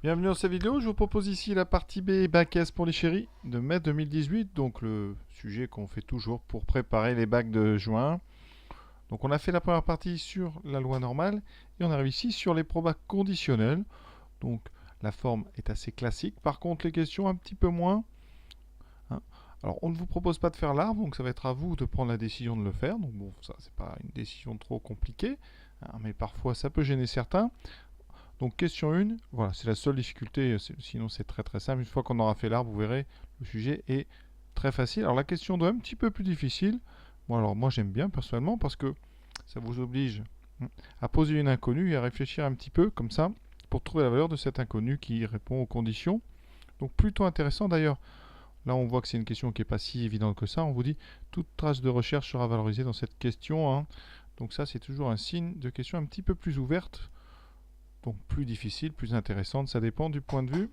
Bienvenue dans cette vidéo, je vous propose ici la partie B bac S pour les chéris de mai 2018, donc le sujet qu'on fait toujours pour préparer les bacs de juin. Donc on a fait la première partie sur la loi normale et on arrive ici sur les probas conditionnels. Donc la forme est assez classique, par contre les questions un petit peu moins. Hein. Alors on ne vous propose pas de faire l'arbre, donc ça va être à vous de prendre la décision de le faire. Donc bon, ça c'est pas une décision trop compliquée, hein, mais parfois ça peut gêner certains. Donc question 1, voilà, c'est la seule difficulté, sinon c'est très très simple. Une fois qu'on aura fait l'arbre, vous verrez, le sujet est très facile. Alors la question 2 est un petit peu plus difficile. Bon, alors moi j'aime bien personnellement parce que ça vous oblige à poser une inconnue et à réfléchir un petit peu comme ça pour trouver la valeur de cette inconnue qui répond aux conditions. Donc plutôt intéressant d'ailleurs. Là on voit que c'est une question qui n'est pas si évidente que ça. On vous dit toute trace de recherche sera valorisée dans cette question, hein. Donc ça c'est toujours un signe de question un petit peu plus ouverte. Donc plus difficile, plus intéressante, ça dépend du point de vue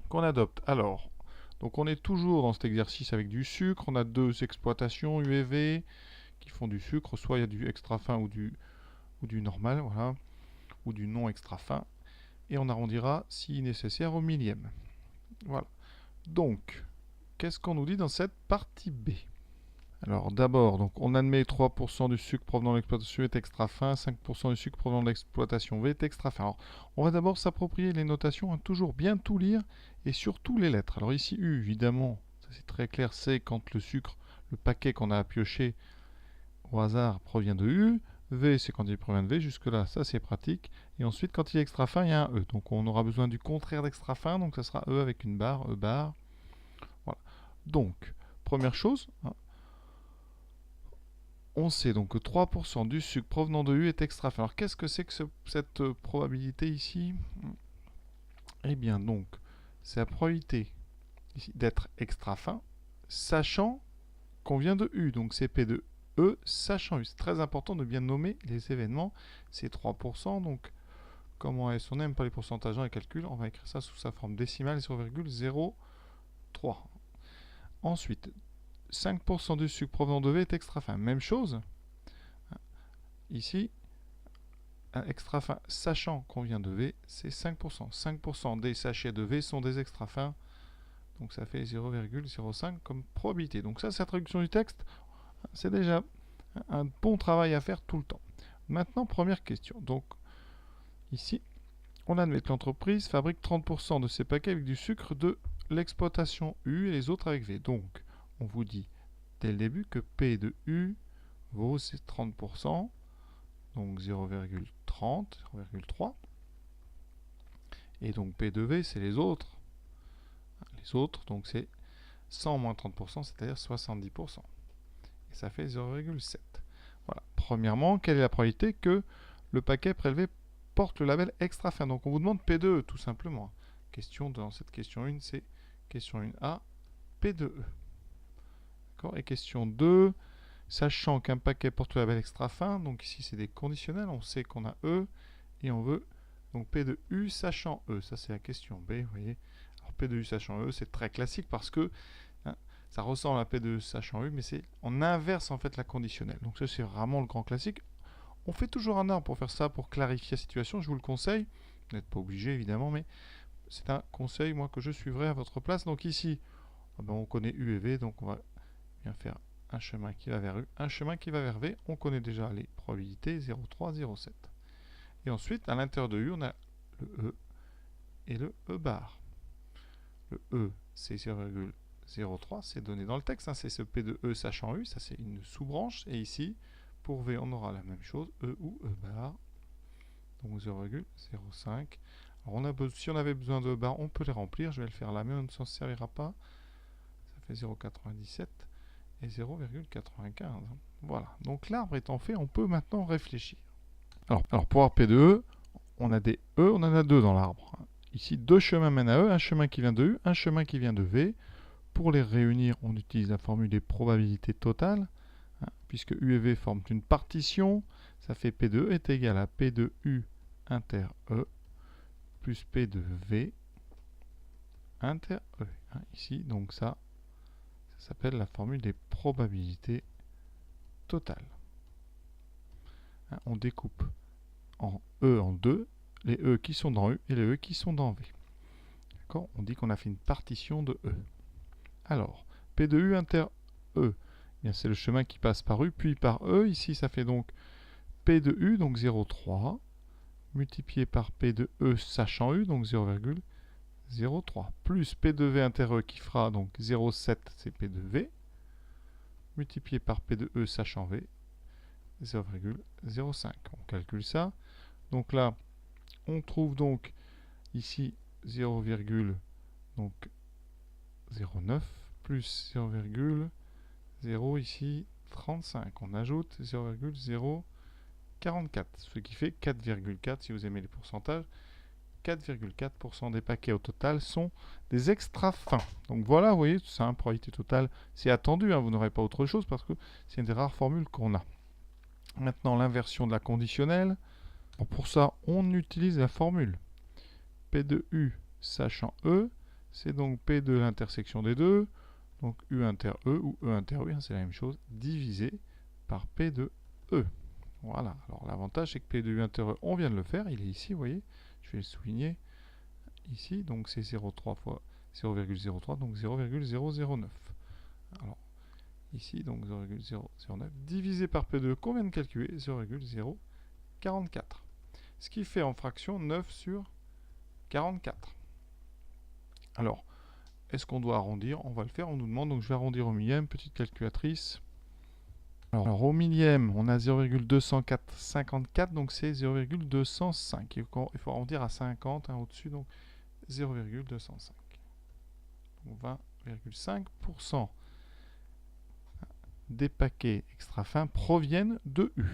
qu'on adopte. Alors, donc on est toujours dans cet exercice avec du sucre, on a deux exploitations U et V qui font du sucre, soit il y a du extra fin ou du normal, voilà, ou du non extra fin, et on arrondira si nécessaire au millième. Voilà. Donc, qu'est-ce qu'on nous dit dans cette partie B? Alors d'abord, donc on admet 3% du sucre provenant de l'exploitation est extra fin, 5% du sucre provenant de l'exploitation V est extra fin. Alors, on va d'abord s'approprier les notations, hein, toujours bien tout lire et surtout les lettres. Alors ici U, évidemment, ça c'est très clair, c'est quand le sucre, le paquet qu'on a pioché au hasard provient de U. V, c'est quand il provient de V. Jusque là, ça c'est pratique. Et ensuite, quand il est extra fin, il y a un E. Donc on aura besoin du contraire d'extra fin, donc ça sera E avec une barre, E barre. Voilà. Donc, première chose, hein, on sait donc que 3% du sucre provenant de U est extra fin. Alors qu'est-ce que c'est que cette probabilité ici? Eh bien donc, c'est la probabilité d'être extra fin, sachant qu'on vient de U. Donc c'est P de E, sachant U. C'est très important de bien nommer les événements. C'est 3%, donc comment est-ce? On n'aime pas les pourcentages dans les calculs. On va écrire ça sous sa forme décimale, 0,03. Ensuite, 5% du sucre provenant de V est extra fin. Même chose. Ici, un extra fin, sachant qu'on vient de V, c'est 5%. 5% des sachets de V sont des extra fins. Donc ça fait 0,05 comme probabilité. Donc ça, c'est la traduction du texte. C'est déjà un bon travail à faire tout le temps. Maintenant, première question. Donc ici, on admet que l'entreprise fabrique 30% de ses paquets avec du sucre de l'exploitation U et les autres avec V. Donc, on vous dit dès le début que P de U vaut c'est 30%. Donc 0,30, 0,3. Et donc P de V, c'est les autres. Les autres, donc c'est 100 moins 30%, c'est-à-dire 70%. Et ça fait 0,7. Voilà. Premièrement, quelle est la probabilité que le paquet prélevé porte le label extra fin? Donc on vous demande P de E, tout simplement. Question dans cette question 1, c'est question 1A, P de E. D'accord. Et question 2, sachant qu'un paquet porte le label extra fin, donc ici c'est des conditionnels, on sait qu'on a E, et on veut donc P de U sachant E. Ça c'est la question B, vous voyez. Alors P de U sachant E, c'est très classique parce que hein, ça ressemble à P de U sachant U, mais c'est on inverse en fait la conditionnelle. Donc ça c'est vraiment le grand classique. On fait toujours un arbre pour faire ça, pour clarifier la situation, je vous le conseille. Vous n'êtes pas obligé évidemment, mais c'est un conseil moi que je suivrai à votre place. Donc ici, on connaît U et V, donc on va bien faire un chemin qui va vers U, un chemin qui va vers V. On connaît déjà les probabilités 0,3, 0,7. Et ensuite, à l'intérieur de U, on a le E et le E bar. Le E, c'est 0,03, c'est donné dans le texte, hein, c'est ce P de E sachant U, ça c'est une sous-branche. Et ici, pour V, on aura la même chose, E ou E bar, donc 0,05. Alors si on avait besoin de E bar, on peut les remplir, je vais le faire là, mais on ne s'en servira pas. Ça fait 0,97 et 0,95. Voilà, donc l'arbre étant fait, on peut maintenant réfléchir. Alors pour avoir P de E, on a des E, on en a deux dans l'arbre. Ici, deux chemins mènent à E, un chemin qui vient de U, un chemin qui vient de V. Pour les réunir, on utilise la formule des probabilités totales, hein, puisque U et V forment une partition. Ça fait P de E est égal à P de U inter E plus P de V inter E. Hein, ici, donc ça s'appelle la formule des probabilités totales. Hein, on découpe en E en deux. les E qui sont dans U et les E qui sont dans V. D'accord? On dit qu'on a fait une partition de E. Alors, P de U inter E, c'est le chemin qui passe par U, puis par E. Ici, ça fait donc P de U, donc 0,3, multiplié par P de E sachant U, donc 0,03, plus P de V inter E qui fera donc 0,7, c'est P de V, multiplié par P de E sachant V, 0,05. On calcule ça. Donc là, on trouve donc ici 0,09 plus 0,0 ici 35. On ajoute 0,044, ce qui fait 4,4 si vous aimez les pourcentages. 4,4% des paquets au total sont des extra fins. Donc voilà, vous voyez, tout ça, probabilité totale, c'est attendu, hein, vous n'aurez pas autre chose parce que c'est une des rares formules qu'on a. Maintenant, l'inversion de la conditionnelle. Bon, pour ça, on utilise la formule P de U sachant E, c'est donc P de l'intersection des deux, donc U inter E ou E inter U, hein, c'est la même chose, divisé par P de E. Voilà, alors l'avantage c'est que P de U inter E, on vient de le faire, il est ici, vous voyez, je vais le souligner ici, donc c'est 0,3 fois 0,03, donc 0,009. Alors, ici, donc 0,009, divisé par P de E qu'on vient de calculer, 0,044. Ce qui fait en fraction 9 sur 44. Alors, est-ce qu'on doit arrondir? On va le faire, on nous demande, donc je vais arrondir au millième, petite calculatrice. Alors au millième, on a 0,254, donc c'est 0,205. Il faut arrondir à 50, hein, au-dessus, donc 0,205. Donc 20,5% des paquets extra fins proviennent de U.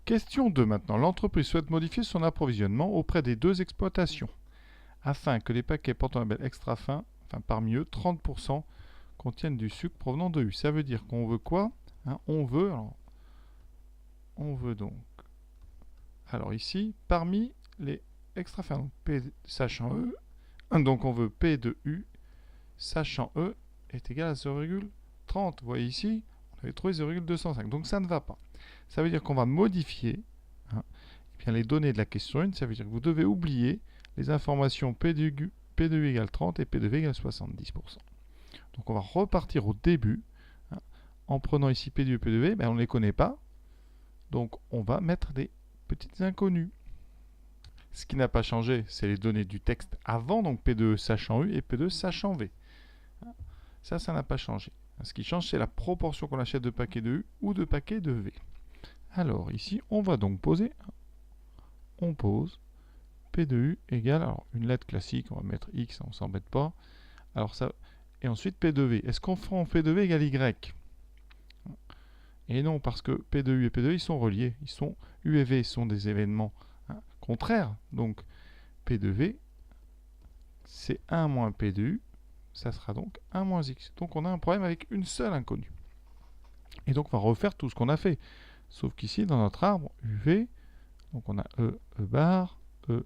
Question 2 maintenant. L'entreprise souhaite modifier son approvisionnement auprès des deux exploitations afin que les paquets portant un label extra fin, enfin parmi eux, 30% contiennent du sucre provenant de U. Ça veut dire qu'on veut quoi, hein? On veut donc, alors ici, parmi les extra fins, donc P sachant E, donc on veut P de U sachant E est égal à 0,30. Vous voyez ici, on avait trouvé 0,205, donc ça ne va pas. Ça veut dire qu'on va modifier, hein, eh bien les données de la question 1, ça veut dire que vous devez oublier les informations P de U égale 30 et P de V égale 70%. Donc on va repartir au début, hein, en prenant ici P de U et P de V, ben on ne les connaît pas, donc on va mettre des petites inconnues. Ce qui n'a pas changé, c'est les données du texte avant, donc P de E sachant U et P de E sachant V. Ça n'a pas changé. Ce qui change, c'est la proportion qu'on achète de paquets de U ou de paquets de V. Alors ici, on va donc poser, on pose P de U égale, alors une lettre classique, on va mettre X, on ne s'embête pas. Alors ça, et ensuite P de V. Est-ce qu'on prend P de V égale Y? Et non, parce que P de U et P de V, ils sont reliés. Ils sont, U et V sont des événements, hein, contraires. Donc P de V, c'est 1 moins P de U, ça sera donc 1 moins X. Donc on a un problème avec une seule inconnue. Et donc on va refaire tout ce qu'on a fait. Sauf qu'ici, dans notre arbre, UV, donc on a E, E bar, E,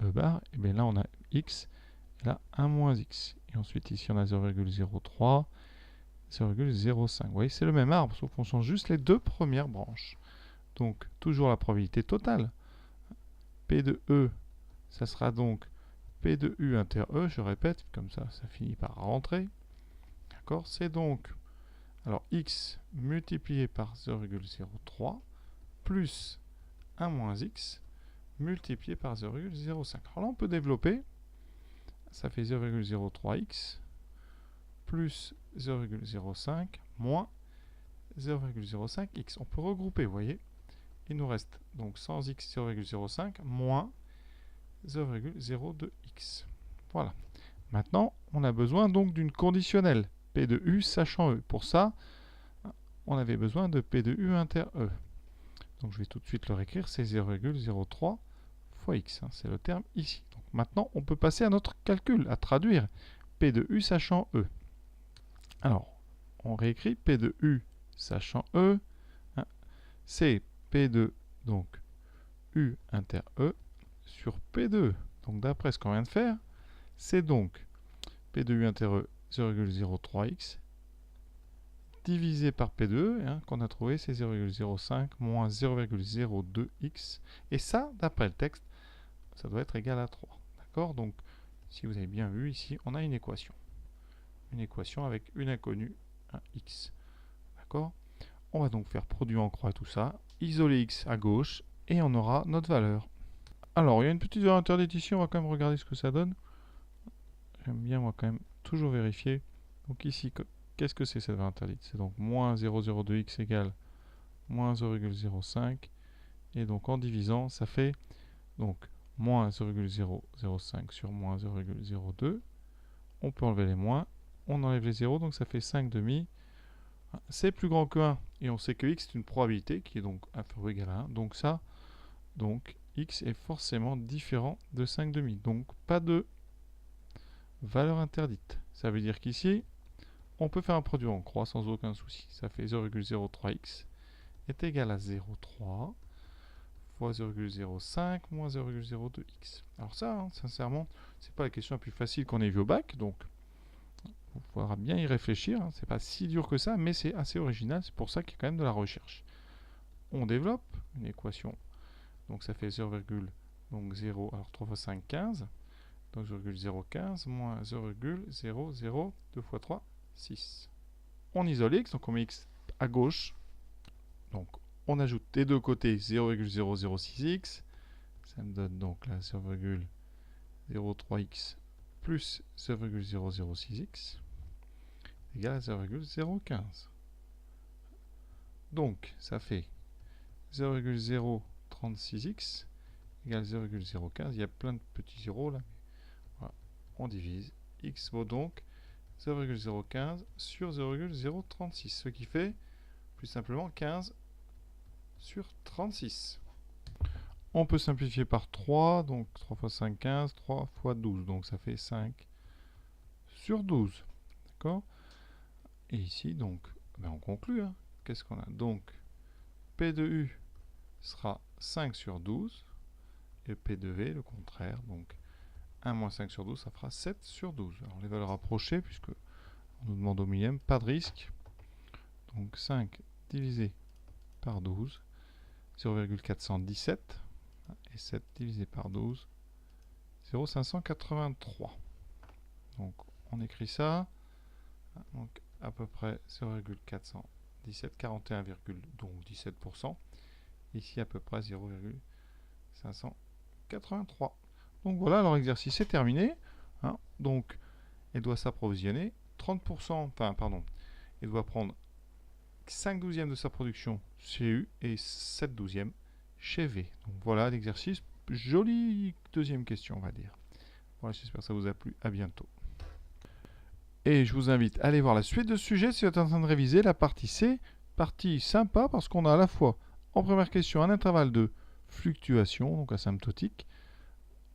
E bar, et bien là on a X, et là 1 moins X. Et ensuite ici on a 0,03, 0,05. Vous voyez, c'est le même arbre, sauf qu'on change juste les deux premières branches. Donc toujours la probabilité totale. P de E, ça sera donc P de U inter E, je répète, comme ça, ça finit par rentrer. D'accord? C'est donc, alors X multiplié par 0,03 plus 1 moins X multiplié par 0,05. Alors là, on peut développer. Ça fait 0,03X plus 0,05 moins 0,05X. On peut regrouper, vous voyez. Il nous reste donc sans X 0,05 moins 0,02X. Voilà. Maintenant, on a besoin donc d'une conditionnelle. P de U sachant E. Pour ça, on avait besoin de P de U inter E. Donc je vais tout de suite le réécrire. C'est 0,03 fois X. Hein, c'est le terme ici. Donc maintenant, on peut passer à notre calcul, à traduire P de U sachant E. Alors, on réécrit P de U sachant E. Hein, c'est P de donc U inter E sur P de E. Donc d'après ce qu'on vient de faire, c'est donc P de U inter E 0,03X divisé par P2, hein, qu'on a trouvé, c'est 0,05 moins 0,02x. Et ça, d'après le texte, ça doit être égal à 3. D'accord? Donc, si vous avez bien vu ici, on a une équation. Une équation avec une inconnue, un x. D'accord? On va donc faire produit en croix tout ça, isoler x à gauche, et on aura notre valeur. Alors, il y a une petite valeur interdite ici, on va quand même regarder ce que ça donne. J'aime bien, moi, quand même, toujours vérifier. Donc ici, qu'est-ce que c'est cette valeur interdite? C'est donc moins 0,02x égale moins 0,05. Et donc, en divisant, ça fait donc moins 0,005 sur moins 0,02. On peut enlever les moins. On enlève les 0, donc ça fait 5 demi. C'est plus grand que 1. Et on sait que x est une probabilité qui est donc inférieure ou égale à 1. Donc ça, donc x est forcément différent de 5 demi. Donc pas de valeur interdite. Ça veut dire qu'ici, on peut faire un produit en croix sans aucun souci. Ça fait 0,03x est égal à 0,3 fois 0,05 moins 0,02x. Alors ça, hein, sincèrement, c'est pas la question la plus facile qu'on ait vue au bac, donc il faudra bien y réfléchir. Hein. C'est pas si dur que ça, mais c'est assez original. C'est pour ça qu'il y a quand même de la recherche. On développe une équation. Donc ça fait 0, alors 3 fois 5, 15. Donc 0,015 moins 0,00, 2 fois 3, 6. On isole x, donc on met x à gauche. Donc on ajoute des deux côtés 0,006x. Ça me donne donc là 0,03x plus 0,006x égale à 0,015. Donc ça fait 0,036x égale 0,015. Il y a plein de petits zéros là. Voilà. On divise. X vaut donc 0,015 sur 0,036. Ce qui fait plus simplement 15 sur 36. On peut simplifier par 3. Donc 3 fois 5, 15. 3 fois 12. Donc ça fait 5 sur 12. D'accord? Et ici, donc, ben on conclut. Hein. Qu'est-ce qu'on a? Donc, P de U sera 5 sur 12. Et P de V, le contraire. Donc, 1 moins 5 sur 12, ça fera 7 sur 12. Alors, les valeurs approchées, puisque on nous demande au millième, pas de risque. Donc, 5 divisé par 12, 0,417. Et 7 divisé par 12, 0,583. Donc, on écrit ça. Donc, à peu près 0,417, 41,17%. Ici, à peu près 0,583. Donc voilà, alors l'exercice est terminé. Hein. Donc, elle doit s'approvisionner 30%, enfin, pardon, elle doit prendre 5 douzièmes de sa production chez U et 7 douzièmes chez V. Donc voilà l'exercice. Jolie deuxième question, on va dire. Voilà, j'espère que ça vous a plu. À bientôt. Et je vous invite à aller voir la suite de ce sujet si vous êtes en train de réviser la partie C. Partie sympa parce qu'on a à la fois en première question un intervalle de fluctuation, donc asymptotique,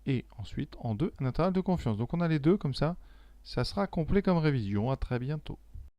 et ensuite en 2 un intervalle de confiance. Donc on a les deux comme ça, ça sera complet comme révision. À très bientôt.